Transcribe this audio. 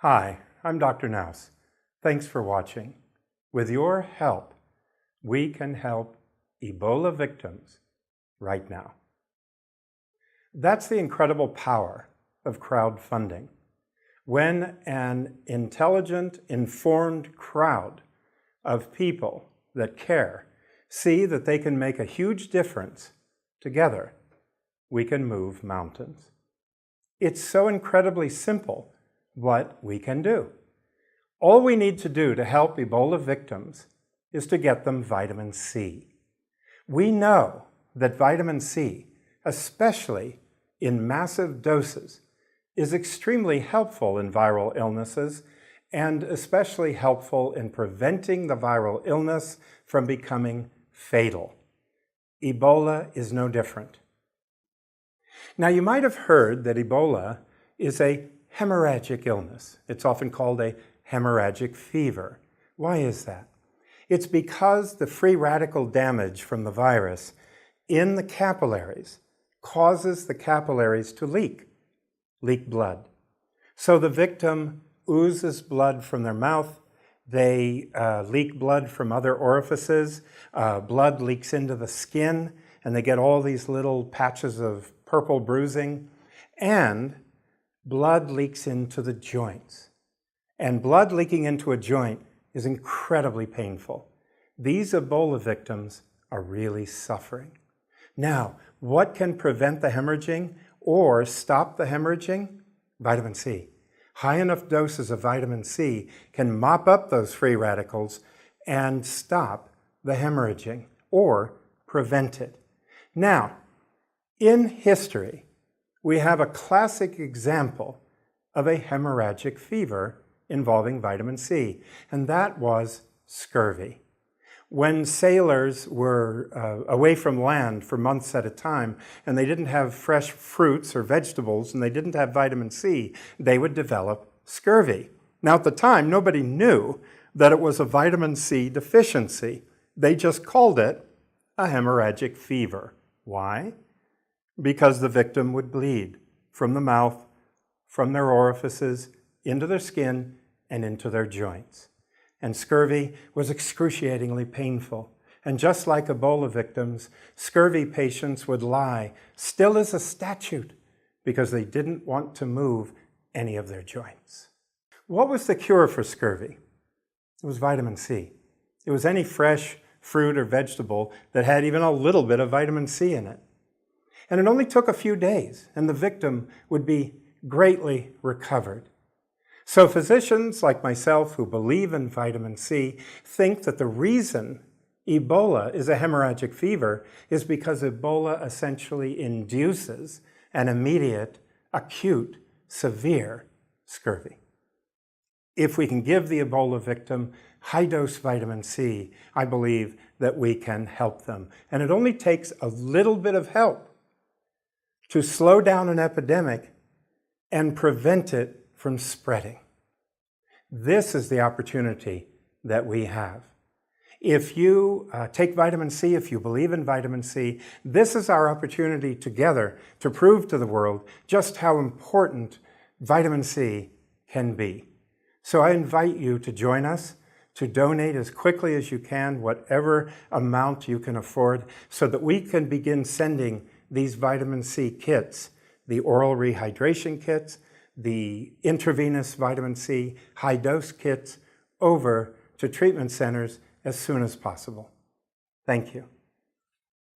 Hi, I'm Dr. Naus. Thanks for watching. With your help, we can help Ebola victims right now. That's the incredible power of crowdfunding. When an intelligent, informed crowd of people that care see that they can make a huge difference together, we can move mountains. It's so incredibly simple what we can do. All we need to do to help Ebola victims is to get them vitamin C. We know that vitamin C, especially in massive doses, is extremely helpful in viral illnesses and especially helpful in preventing the viral illness from becoming fatal. Ebola is no different. Now, you might have heard that Ebola is a hemorrhagic illness. It's often called a hemorrhagic fever. Why is that? It's because the free radical damage from the virus in the capillaries causes the capillaries to leak blood. So the victim oozes blood from their mouth, they leak blood from other orifices, blood leaks into the skin, and they get all these little patches of purple bruising, and blood leaks into the joints. And blood leaking into a joint is incredibly painful. These Ebola victims are really suffering. Now, what can prevent the hemorrhaging or stop the hemorrhaging? Vitamin C. High enough doses of vitamin C can mop up those free radicals and stop the hemorrhaging or prevent it. Now, in history, we have a classic example of a hemorrhagic fever involving vitamin C, and that was scurvy. When sailors were away from land for months at a time and they didn't have fresh fruits or vegetables and they didn't have vitamin C, they would develop scurvy. Now, at the time, nobody knew that it was a vitamin C deficiency. They just called it a hemorrhagic fever. Why? Because the victim would bleed from the mouth, from their orifices, into their skin, and into their joints. And scurvy was excruciatingly painful. And just like Ebola victims, scurvy patients would lie still as a statue because they didn't want to move any of their joints. What was the cure for scurvy? It was vitamin C. It was any fresh fruit or vegetable that had even a little bit of vitamin C in it. And it only took a few days, and the victim would be greatly recovered. So physicians like myself who believe in vitamin C think that the reason Ebola is a hemorrhagic fever is because Ebola essentially induces an immediate, acute, severe scurvy. If we can give the Ebola victim high-dose vitamin C, I believe that we can help them. And it only takes a little bit of help to slow down an epidemic and prevent it from spreading. This is the opportunity that we have. If you take vitamin C, if you believe in vitamin C, this is our opportunity together to prove to the world just how important vitamin C can be. So I invite you to join us, to donate as quickly as you can, whatever amount you can afford, so that we can begin sending these vitamin C kits, the oral rehydration kits, the intravenous vitamin C high-dose kits, over to treatment centers as soon as possible. Thank you.